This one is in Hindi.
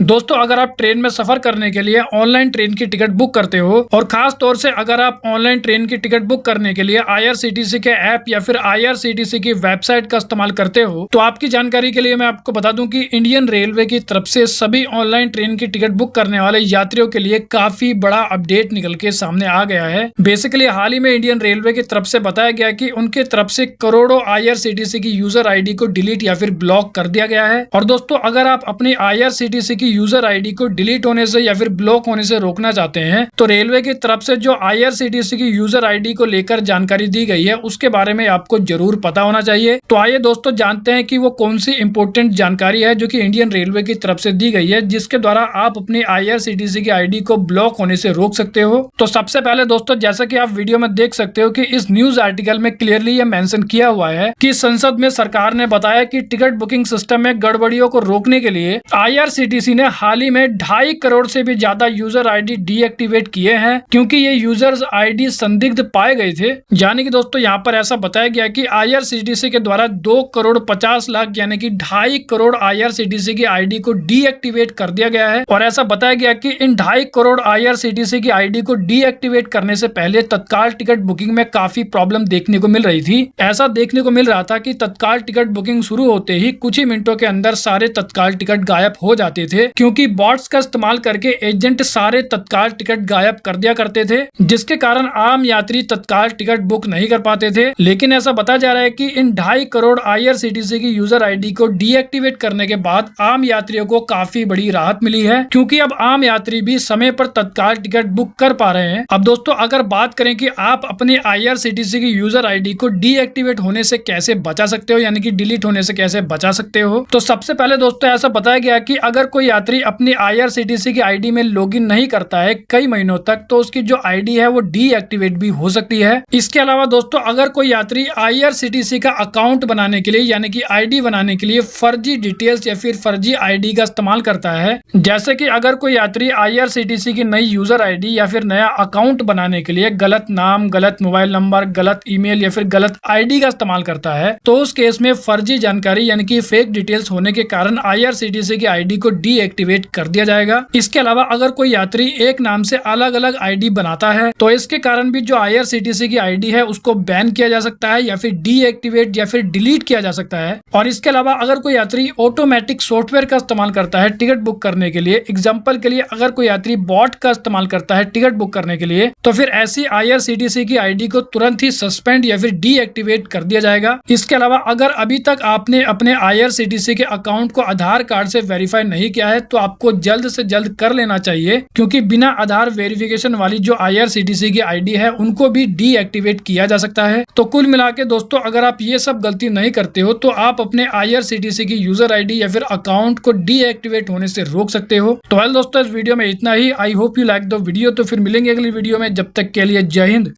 दोस्तों अगर आप ट्रेन में सफर करने के लिए ऑनलाइन ट्रेन की टिकट बुक करते हो और खास तौर से अगर आप ऑनलाइन ट्रेन की टिकट बुक करने के लिए IRCTC के ऐप या फिर IRCTC की वेबसाइट का इस्तेमाल करते हो तो आपकी जानकारी के लिए मैं आपको बता दूं कि इंडियन रेलवे की तरफ से सभी ऑनलाइन ट्रेन की टिकट बुक करने वाले यात्रियों के लिए काफी बड़ा अपडेट निकल के सामने आ गया है। बेसिकली हाल ही में इंडियन रेलवे की तरफ से बताया गया कि उनके तरफ से करोड़ों IRCTC की यूजर ID को डिलीट या फिर ब्लॉक कर दिया गया है। और दोस्तों अगर आप अपनी IRCTC की यूजर ID को डिलीट होने से या फिर ब्लॉक होने से रोकना चाहते हैं तो रेलवे की तरफ से जो IRCTC की यूजर ID को लेकर जानकारी दी गई है उसके बारे में आपको जरूर पता होना चाहिए। तो आइए दोस्तों जानते हैं कि वो कौन सी इंपॉर्टेंट जानकारी है जो कि इंडियन रेलवे की तरफ से दी गई है जिसके द्वारा आप अपनी IRCTC की ID को ब्लॉक होने से रोक सकते हो। तो सबसे पहले दोस्तों जैसा कि आप वीडियो में देख सकते हो कि इस न्यूज आर्टिकल में क्लियरली ये मेंशन किया हुआ है कि संसद में सरकार ने बताया कि टिकट बुकिंग सिस्टम में गड़बड़ियों को रोकने के लिए IRCTC ने हाल ही में 2.5 करोड़ से भी ज्यादा यूजर ID डीएक्टिवेट किए हैं क्योंकि ये यूजर्स ID संदिग्ध पाए गए थे। यानी कि दोस्तों यहाँ पर ऐसा बताया गया कि IRCTC के द्वारा 2 करोड़ 50 लाख यानी कि 2.5 करोड़ IRCTC की ID को डीएक्टिवेट कर दिया गया है। और ऐसा बताया गया कि इन 2.5 करोड़ IRCTC की ID को डीएक्टिवेट करने से पहले तत्काल टिकट बुकिंग में काफी प्रॉब्लम देखने को मिल रही थी। ऐसा देखने को मिल रहा था कि तत्काल टिकट बुकिंग शुरू होते ही कुछ ही मिनटों के अंदर सारे तत्काल टिकट गायब हो जाते थे क्योंकि बॉट्स का इस्तेमाल करके एजेंट सारे तत्काल टिकट गायब कर दिया करते थे जिसके कारण आम यात्री तत्काल टिकट बुक नहीं कर पाते थे। लेकिन ऐसा बताया जा रहा है कि इन 2.5 करोड़ IRCTC की यूजर ID को डीएक्टिवेट करने के बाद आम यात्रियों को काफी बड़ी राहत मिली है क्योंकि अब आम यात्री भी समय पर तत्काल टिकट बुक कर पा रहे हैं। अब दोस्तों अगर बात करें कि आप अपनी IRCTC की यूजर ID को डीएक्टिवेट होने से कैसे बचा सकते हो यानी कि डिलीट होने से कैसे बचा सकते हो तो सबसे पहले दोस्तों ऐसा बताया गया कि अगर कोई यात्री अपनी IRCTC की ID में लॉगिन नहीं करता है कई महीनों तक तो उसकी जो ID है वो डीएक्टिवेट भी हो सकती है। इसके अलावा दोस्तों अगर कोई यात्री IRCTC का अकाउंट बनाने के लिए यानी कि ID बनाने के लिए फर्जी डिटेल्स या फिर फर्जी ID का इस्तेमाल करता है, जैसे कि अगर कोई यात्री IRCTC की नई यूजर ID या फिर नया अकाउंट बनाने के लिए गलत नाम, गलत मोबाइल नंबर, गलत ईमेल या फिर गलत ID का इस्तेमाल करता है तो उस केस में फर्जी जानकारी यानी कि फेक डिटेल्स होने के कारण IRCTC की ID को डीएक्टिवेट कर दिया जाएगा। इसके अलावा अगर कोई यात्री एक नाम से अलग अलग ID बनाता है तो इसके कारण भी जो IRCTC की ID है उसको बैन किया जा सकता है या फिर डीएक्टिवेट या फिर डिलीट किया जा सकता है। और इसके अलावा अगर कोई यात्री ऑटोमेटिक सॉफ्टवेयर का इस्तेमाल करता है टिकट बुक करने के लिए, एग्जाम्पल के लिए अगर कोई यात्री बॉट का इस्तेमाल करता है टिकट बुक करने के लिए तो फिर ऐसी IRCTC की ID को तुरंत ही सस्पेंड या फिर डीएक्टिवेट कर दिया जाएगा। इसके अलावा अगर अभी तक आपने अपने IRCTC के अकाउंट को आधार कार्ड से वेरीफाई नहीं किया है तो आपको जल्द से जल्द कर लेना चाहिए क्योंकि बिना आधार वेरिफिकेशन वाली जो IRCTC की ID है उनको भी डीएक्टिवेट किया जा सकता है। तो कुल मिला के दोस्तों अगर आप ये सब गलती नहीं करते हो तो आप अपने IRCTC की यूजर ID या फिर अकाउंट को डीएक्टिवेट होने से रोक सकते हो। तो वेल दोस्तों इस वीडियो में इतना ही। I hope you like the video. तो फिर मिलेंगे अगली वीडियो में, जब तक के लिए जय हिंद।